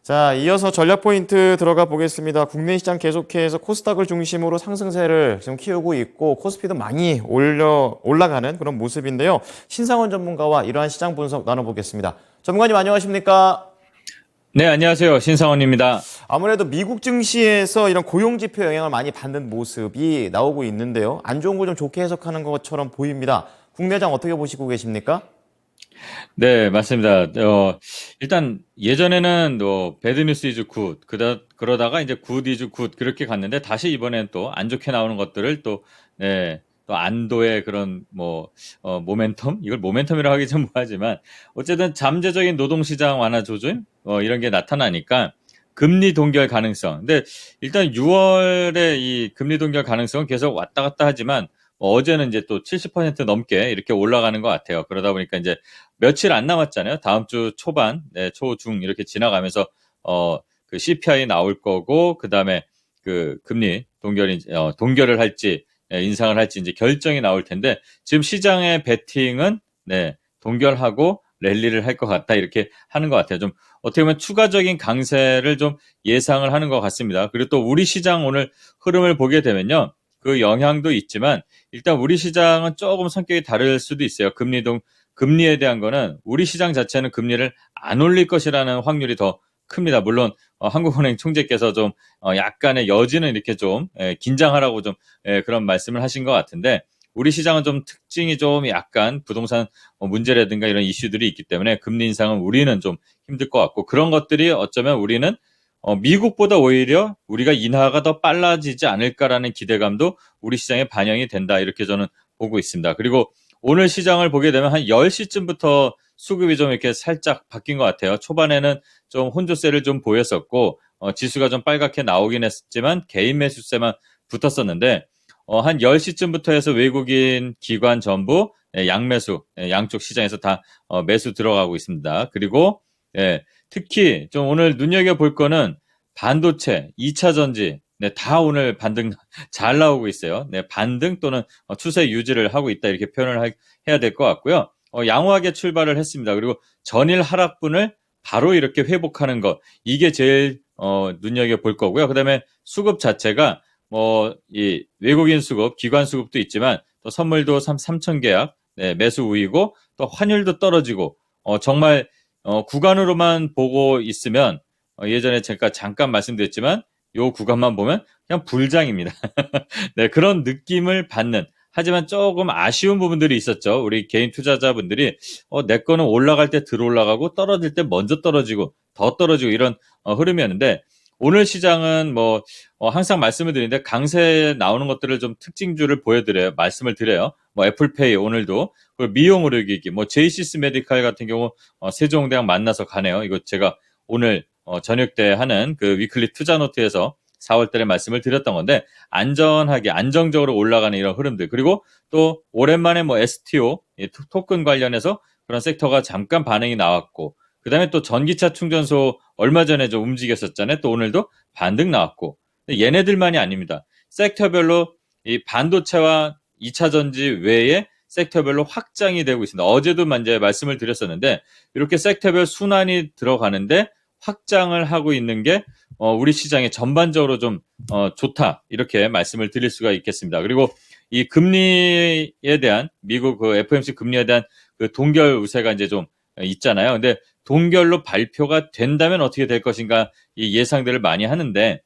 자, 이어서 전략 포인트 들어가 보겠습니다. 국내 시장 계속해서 코스닥을 중심으로 상승세를 지금 키우고 있고 코스피도 많이 올라가는 그런 모습인데요. 신상원 전문가와 이러한 시장 분석 나눠보겠습니다. 전문가님 안녕하십니까? 네, 안녕하세요. 신상원입니다. 아무래도 미국 증시에서 이런 고용 지표 영향을 많이 받는 모습이 나오고 있는데요. 안 좋은 거 좀 좋게 해석하는 것처럼 보입니다. 국내장 어떻게 보시고 계십니까? 네, 맞습니다. 일단 예전에는 배드 뉴스 이즈 굿, 그러다가 이제 굿 이즈 굿 그렇게 갔는데 다시 이번엔 또 안 좋게 나오는 것들을 또 안도의 그런 모멘텀? 이걸 모멘텀이라고 하기 좀 뭐하지만 어쨌든 잠재적인 노동시장 완화 조짐? 이런 게 나타나니까 금리 동결 가능성. 근데 일단 6월에 이 금리 동결 가능성은 계속 왔다 갔다 하지만 어제는 이제 또 70% 넘게 이렇게 올라가는 것 같아요. 그러다 보니까 이제 며칠 안 남았잖아요. 다음 주 초반, 초중 이렇게 지나가면서 그 CPI 나올 거고 그다음에 그 금리 동결을 할지 인상을 할지 이제 결정이 나올 텐데 지금 시장의 베팅은 동결하고 랠리를 할 것 같다 이렇게 하는 것 같아요. 좀 어떻게 보면 추가적인 강세를 좀 예상을 하는 것 같습니다. 그리고 또 우리 시장 오늘 흐름을 보게 되면요. 그 영향도 있지만 일단 우리 시장은 조금 성격이 다를 수도 있어요. 금리에 대한 거는 우리 시장 자체는 금리를 안 올릴 것이라는 확률이 더 큽니다. 물론 한국은행 총재께서 좀 약간의 여지는 이렇게 좀 긴장하라고 좀 그런 말씀을 하신 것 같은데 우리 시장은 좀 특징이 좀 약간 부동산 문제라든가 이런 이슈들이 있기 때문에 금리 인상은 우리는 좀 힘들 것 같고 그런 것들이 어쩌면 우리는 미국보다 오히려 우리가 인하가 더 빨라지지 않을까라는 기대감도 우리 시장에 반영이 된다. 이렇게 저는 보고 있습니다. 그리고 오늘 시장을 보게 되면 한 10시쯤부터 수급이 좀 이렇게 살짝 바뀐 것 같아요. 초반에는 좀 혼조세를 좀 보였었고, 지수가 좀 빨갛게 나오긴 했지만 개인 매수세만 붙었었는데, 한 10시쯤부터 해서 외국인 기관 전부 양매수, 양쪽 시장에서 다 매수 들어가고 있습니다. 그리고 특히 좀 오늘 눈여겨볼 거는 반도체, 2차 전지, 다 오늘 반등 잘 나오고 있어요. 반등 또는 추세 유지를 하고 있다 이렇게 표현을 해야 될 것 같고요. 양호하게 출발을 했습니다. 그리고 전일 하락분을 바로 이렇게 회복하는 것 이게 제일 눈여겨볼 거고요. 그다음에 수급 자체가 이 외국인 수급, 기관 수급도 있지만 또 선물도 3천 계약 매수 우위고 또 환율도 떨어지고 정말 구간으로만 보고 있으면 예전에 제가 잠깐 말씀드렸지만 요 구간만 보면 그냥 불장입니다. 네, 그런 느낌을 받는 하지만 조금 아쉬운 부분들이 있었죠. 우리 개인 투자자분들이 내 거는 올라갈 때 들어올라가고 떨어질 때 먼저 떨어지고 더 떨어지고 이런 흐름이었는데 오늘 시장은 항상 말씀을 드리는데 강세 나오는 것들을 좀 특징주를 보여드려요. 말씀을 드려요. 애플페이 오늘도 그리고 미용 의료기기 제이시스 메디칼 같은 경우 세종대왕 만나서 가네요. 이거 제가 오늘 저녁 때 하는 그 위클리 투자 노트에서 4월 달에 말씀을 드렸던 건데 안전하게 안정적으로 올라가는 이런 흐름들 그리고 또 오랜만에 STO 토큰 관련해서 그런 섹터가 잠깐 반응이 나왔고 그다음에 또 전기차 충전소 얼마 전에 좀 움직였었잖아요. 또 오늘도 반등 나왔고 얘네들만이 아닙니다. 섹터별로 이 반도체와 2차 전지 외에 섹터별로 확장이 되고 있습니다. 어제도 이제 말씀을 드렸었는데 이렇게 섹터별 순환이 들어가는데 확장을 하고 있는 게 우리 시장에 전반적으로 좀 좋다 이렇게 말씀을 드릴 수가 있겠습니다. 그리고 이 금리에 대한 미국 그 FOMC 금리에 대한 그 동결 우세가 이제 좀 있잖아요. 근데 동결로 발표가 된다면 어떻게 될 것인가 이 예상들을 많이 하는데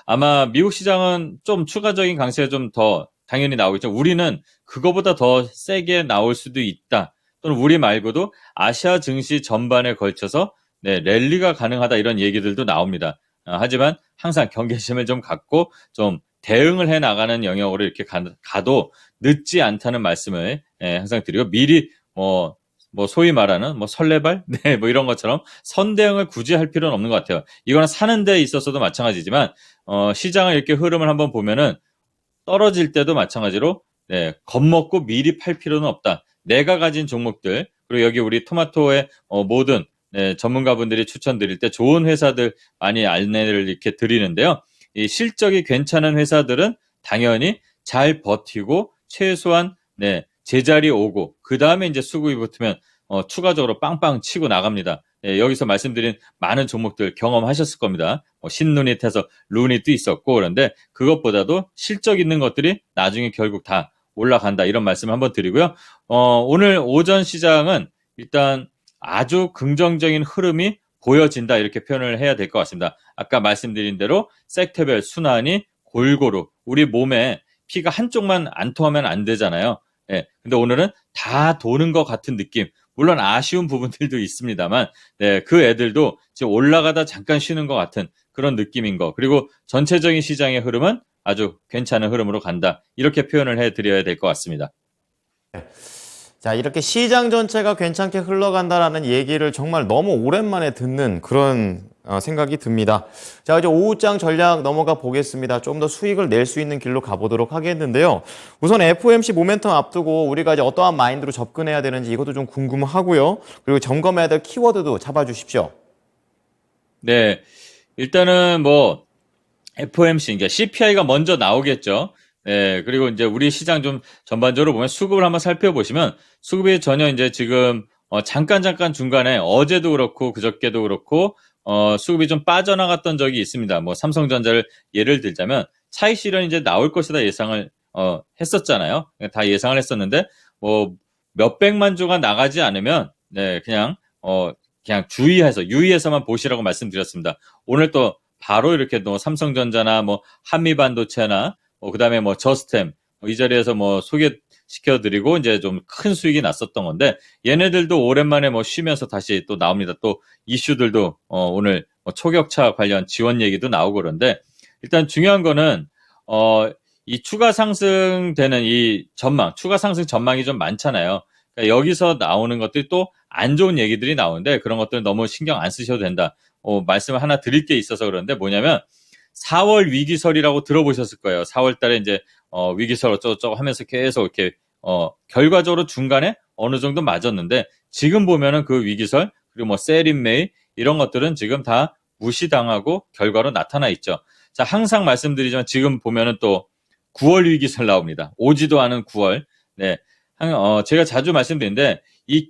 아마 미국 시장은 좀 추가적인 강세가 좀 더 당연히 나오겠죠. 우리는 그거보다 더 세게 나올 수도 있다. 또는 우리 말고도 아시아 증시 전반에 걸쳐서 랠리가 가능하다 이런 얘기들도 나옵니다. 하지만 항상 경계심을 좀 갖고 좀 대응을 해 나가는 영역으로 이렇게 가도 늦지 않다는 말씀을 항상 드리고 미리 소위 말하는 설레발 이런 것처럼 선대응을 굳이 할 필요는 없는 것 같아요. 이거는 사는 데 있어서도 마찬가지지만 시장을 이렇게 흐름을 한번 보면은 떨어질 때도 마찬가지로 겁먹고 미리 팔 필요는 없다. 내가 가진 종목들 그리고 여기 우리 토마토의 모든 전문가분들이 추천드릴 때 좋은 회사들 많이 안내를 이렇게 드리는데요. 이 실적이 괜찮은 회사들은 당연히 잘 버티고 최소한 제자리 오고 그 다음에 이제 수급이 붙으면 추가적으로 빵빵 치고 나갑니다. 예, 여기서 말씀드린 많은 종목들 경험하셨을 겁니다. 신루닛해서 루닛도 있었고 그런데 그것보다도 실적 있는 것들이 나중에 결국 다 올라간다 이런 말씀 한번 드리고요. 오늘 오전 시장은 일단 아주 긍정적인 흐름이 보여진다 이렇게 표현을 해야 될 것 같습니다. 아까 말씀드린 대로 섹터별 순환이 골고루 우리 몸에 피가 한쪽만 안 통하면 안 되잖아요. 예, 근데 오늘은 다 도는 것 같은 느낌. 물론 아쉬운 부분들도 있습니다만, 네, 그 애들도 지금 올라가다 잠깐 쉬는 것 같은 그런 느낌인 거. 그리고 전체적인 시장의 흐름은 아주 괜찮은 흐름으로 간다. 이렇게 표현을 해드려야 될 것 같습니다. 자, 이렇게 시장 전체가 괜찮게 흘러간다라는 얘기를 정말 너무 오랜만에 듣는 그런 생각이 듭니다. 자, 이제 오후장 전략 넘어가 보겠습니다. 좀 더 수익을 낼 수 있는 길로 가보도록 하겠는데요. 우선 FOMC 모멘텀 앞두고 우리가 이제 어떠한 마인드로 접근해야 되는지 이것도 좀 궁금하고요. 그리고 점검해야 될 키워드도 잡아주십시오. 네, 일단은 뭐 FOMC, 그러니까 CPI가 먼저 나오겠죠. 네, 그리고 이제 우리 시장 좀 전반적으로 보면 수급을 한번 살펴보시면 수급이 전혀 이제 지금 잠깐 중간에 어제도 그렇고 그저께도 그렇고 수급이 좀 빠져나갔던 적이 있습니다. 뭐 삼성전자를 예를 들자면 차익 실현이 이제 나올 것이다 예상을 했었잖아요. 다 예상을 했었는데 뭐 몇백만 주가 나가지 않으면 네, 그냥 유의해서만 보시라고 말씀드렸습니다. 오늘 또 바로 이렇게 또 삼성전자나 뭐 한미반도체나 그다음에 뭐 저스템 이 자리에서 뭐 소개시켜드리고 이제 좀 큰 수익이 났었던 건데 얘네들도 오랜만에 뭐 쉬면서 다시 또 나옵니다. 또 이슈들도 오늘 뭐 초격차 관련 지원 얘기도 나오고 그런데 일단 중요한 거는 이 추가 상승되는 이 전망, 추가 상승 전망이 좀 많잖아요. 그러니까 여기서 나오는 것들이 또 안 좋은 얘기들이 나오는데 그런 것들 너무 신경 안 쓰셔도 된다. 말씀을 하나 드릴 게 있어서 그런데 뭐냐면 4월 위기설이라고 들어보셨을 거예요. 4월 달에 이제 위기설 어쩌고저쩌고 하면서 계속 이렇게 결과적으로 중간에 어느 정도 맞았는데 지금 보면은 그 위기설 그리고 뭐 셀인메이 이런 것들은 지금 다 무시당하고 결과로 나타나 있죠. 자, 항상 말씀드리지만 지금 보면은 또 9월 위기설 나옵니다. 오지도 않은 9월. 네. 제가 자주 말씀드리는데 이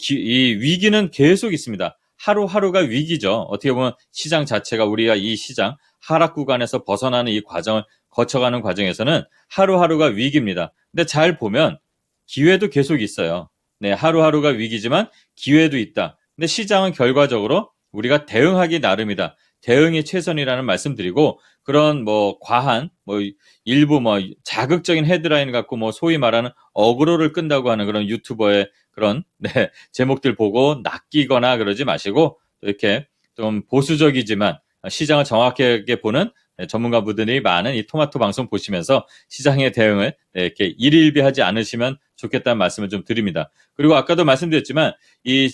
위기는 계속 있습니다. 하루하루가 위기죠. 어떻게 보면 시장 자체가 우리가 이 시장 하락 구간에서 벗어나는 이 과정을 거쳐가는 과정에서는 하루하루가 위기입니다. 근데 잘 보면 기회도 계속 있어요. 네, 하루하루가 위기지만 기회도 있다. 근데 시장은 결과적으로 우리가 대응하기 나름이다. 대응이 최선이라는 말씀드리고 그런 뭐 과한 뭐 일부 뭐 자극적인 헤드라인 갖고 뭐 소위 말하는 어그로를 끈다고 하는 그런 유튜버의 그런 네, 제목들 보고 낚이거나 그러지 마시고 이렇게 좀 보수적이지만 시장을 정확하게 보는 전문가분들이 많은 이 토마토 방송 보시면서 시장의 대응을 이렇게 일일비하지 않으시면 좋겠다는 말씀을 좀 드립니다. 그리고 아까도 말씀드렸지만 이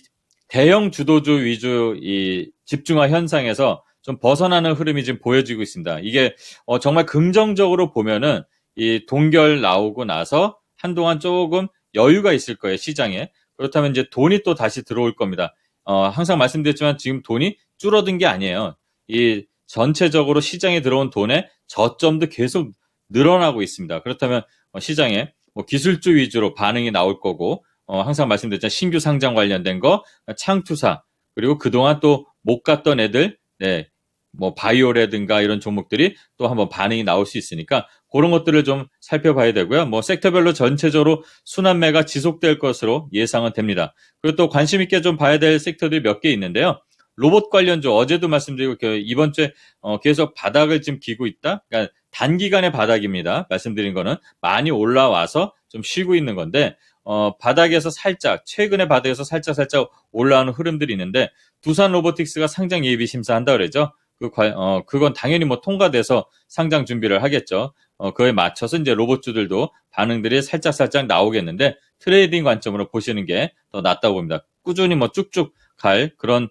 대형 주도주 위주 이 집중화 현상에서 좀 벗어나는 흐름이 지금 보여지고 있습니다. 이게 정말 긍정적으로 보면은 이 동결 나오고 나서 한동안 조금 여유가 있을 거예요, 시장에. 그렇다면 이제 돈이 또 다시 들어올 겁니다. 항상 말씀드렸지만 지금 돈이 줄어든 게 아니에요. 이 전체적으로 시장에 들어온 돈의 저점도 계속 늘어나고 있습니다. 그렇다면 시장에 뭐 기술주 위주로 반응이 나올 거고 항상 말씀드렸지만 신규 상장 관련된 거, 창투사 그리고 그동안 또 못 갔던 애들, 네, 뭐 바이오라든가 이런 종목들이 또 한번 반응이 나올 수 있으니까 그런 것들을 좀 살펴봐야 되고요. 뭐 섹터별로 전체적으로 순환매가 지속될 것으로 예상은 됩니다. 그리고 또 관심 있게 좀 봐야 될 섹터들이 몇 개 있는데요. 로봇 관련주 어제도 말씀드리고 이번 주에 계속 바닥을 지금 기고 있다. 그러니까 단기간의 바닥입니다. 말씀드린 거는 많이 올라와서 좀 쉬고 있는 건데 바닥에서 살짝 최근에 바닥에서 살짝 올라오는 흐름들이 있는데 두산 로보틱스가 상장 예비 심사한다 그러죠. 그건 당연히 뭐 통과돼서 상장 준비를 하겠죠. 그에 맞춰서 이제 로봇주들도 반응들이 살짝 나오겠는데 트레이딩 관점으로 보시는 게 더 낫다고 봅니다. 꾸준히 뭐 쭉쭉 갈 그런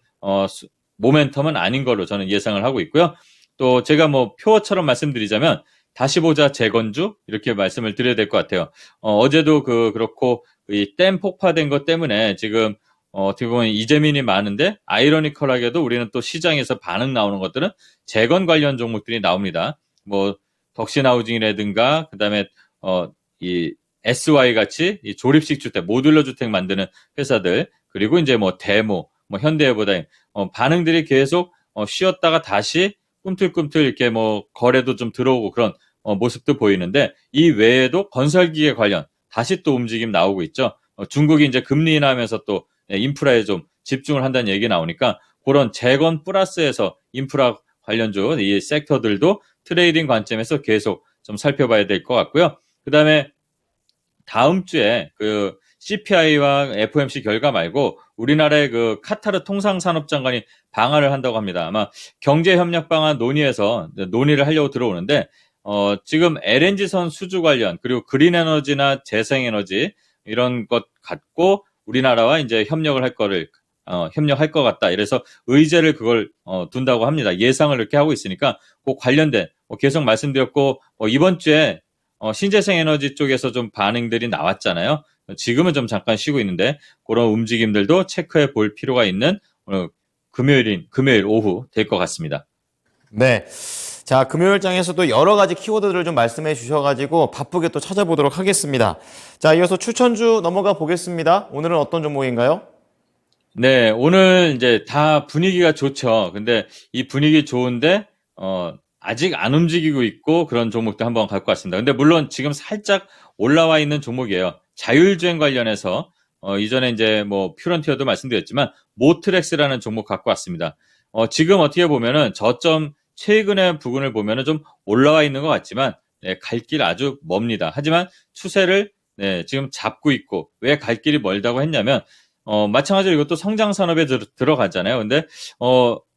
모멘텀은 아닌 걸로 저는 예상을 하고 있고요. 또 제가 뭐 표어처럼 말씀드리자면 다시 보자 재건주 이렇게 말씀을 드려야 될 것 같아요. 어제도 그렇고 이 댐 폭파된 것 때문에 지금 어떻게 보면 이재민이 많은데 아이러니컬하게도 우리는 또 시장에서 반응 나오는 것들은 재건 관련 종목들이 나옵니다. 뭐 덕신하우징이라든가 그다음에 이 SY 같이 이 조립식 주택, 모듈러 주택 만드는 회사들 그리고 이제 뭐 데모 뭐 현대해보다 반응들이 계속 쉬었다가 다시 꿈틀꿈틀 이렇게 뭐 거래도 좀 들어오고 그런 모습도 보이는데 이 외에도 건설기계 관련 다시 또 움직임 나오고 있죠. 중국이 이제 금리 인하하면서 또 인프라에 좀 집중을 한다는 얘기 나오니까 그런 재건 플러스에서 인프라 관련주 이 섹터들도 트레이딩 관점에서 계속 좀 살펴봐야 될 것 같고요. 그다음에 다음 주에 그 CPI와 FOMC 결과 말고 우리나라의 그 카타르 통상산업장관이 방한을 한다고 합니다. 아마 경제협력 방안 논의해서 논의를 하려고 들어오는데 지금 LNG선 수주 관련 그리고 그린에너지나 재생에너지 이런 것 갖고 우리나라와 이제 협력할 것 같다. 이래서 의제를 그걸 둔다고 합니다. 예상을 이렇게 하고 있으니까 그 관련된 계속 말씀드렸고 이번 주에 신재생 에너지 쪽에서 좀 반응들이 나왔잖아요. 지금은 좀 잠깐 쉬고 있는데 그런 움직임들도 체크해 볼 필요가 있는 금요일 오후 될 것 같습니다. 네. 자, 금요일장에서도 여러 가지 키워드들을 좀 말씀해 주셔가지고 바쁘게 또 찾아보도록 하겠습니다. 자, 이어서 추천주 넘어가 보겠습니다. 오늘은 어떤 종목인가요? 네, 오늘 이제 다 분위기가 좋죠. 근데 이 분위기 좋은데, 아직 안 움직이고 있고 그런 종목도 한번 갖고 왔습니다. 근데 물론 지금 살짝 올라와 있는 종목이에요. 자율주행 관련해서, 이전에 이제 뭐 퓨런티어도 말씀드렸지만, 모트렉스라는 종목 갖고 왔습니다. 지금 어떻게 보면은 저점 최근의 부분을 보면은 좀 올라와 있는 것 같지만, 네, 갈 길 아주 멉니다. 하지만 추세를 네, 지금 잡고 있고, 왜 갈 길이 멀다고 했냐면, 마찬가지로 이것도 성장 산업에 들어가잖아요. 근데,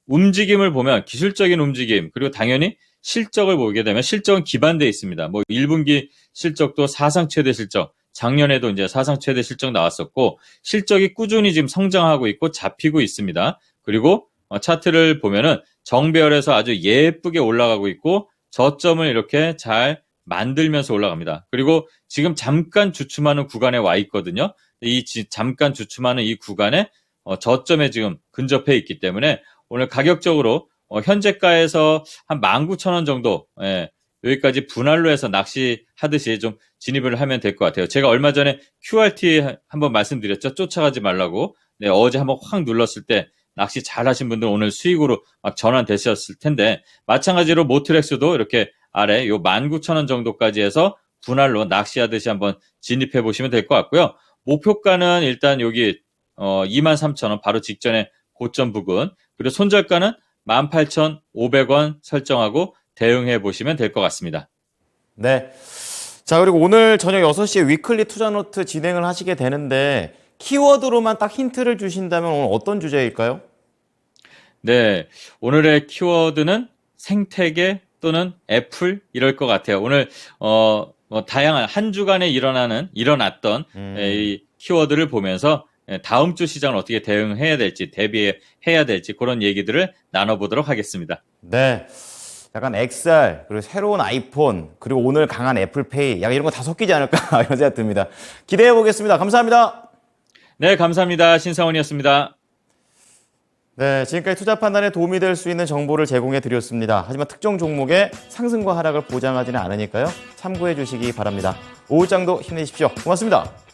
움직임을 보면 기술적인 움직임, 그리고 당연히 실적을 보게 되면 실적은 기반되어 있습니다. 뭐 1분기 실적도 사상 최대 실적, 작년에도 이제 사상 최대 실적 나왔었고, 실적이 꾸준히 지금 성장하고 있고 잡히고 있습니다. 그리고 차트를 보면은 정배열에서 아주 예쁘게 올라가고 있고, 저점을 이렇게 잘 만들면서 올라갑니다. 그리고 지금 잠깐 주춤하는 구간에 와 있거든요. 잠깐 주춤하는 이 구간에 저점에 지금 근접해 있기 때문에 오늘 가격적으로 현재가에서 한 19,000원 정도 여기까지 분할로 해서 낚시하듯이 좀 진입을 하면 될 것 같아요. 제가 얼마 전에 QRT 한번 말씀드렸죠. 쫓아가지 말라고. 네, 어제 한번 확 눌렀을 때 낚시 잘 하신 분들 오늘 수익으로 막 전환되셨을 텐데 마찬가지로 모트렉스도 이렇게 아래 요 19,000원 정도까지 해서 분할로 낚시하듯이 한번 진입해 보시면 될 것 같고요. 목표가는 일단 여기 23,000원 바로 직전에 고점 부근, 그리고 손절가는 18,500원 설정하고 대응해 보시면 될 것 같습니다. 네. 자, 그리고 오늘 저녁 6시에 위클리 투자 노트 진행을 하시게 되는데 키워드로만 딱 힌트를 주신다면 오늘 어떤 주제일까요? 네. 오늘의 키워드는 생태계 또는 애플 이럴 것 같아요. 오늘 다양한 한 주간에 일어났던 이 키워드를 보면서 다음 주 시장을 어떻게 대응해야 될지, 대비해야 될지 그런 얘기들을 나눠보도록 하겠습니다. 네. 약간 XR, 그리고 새로운 아이폰, 그리고 오늘 강한 애플페이, 약간 이런 거 다 섞이지 않을까 이런 생각 듭니다. 기대해 보겠습니다. 감사합니다. 네, 감사합니다. 신사원이었습니다. 네, 지금까지 투자 판단에 도움이 될 수 있는 정보를 제공해 드렸습니다. 하지만 특정 종목의 상승과 하락을 보장하지는 않으니까요. 참고해 주시기 바랍니다. 오후장도 힘내십시오. 고맙습니다.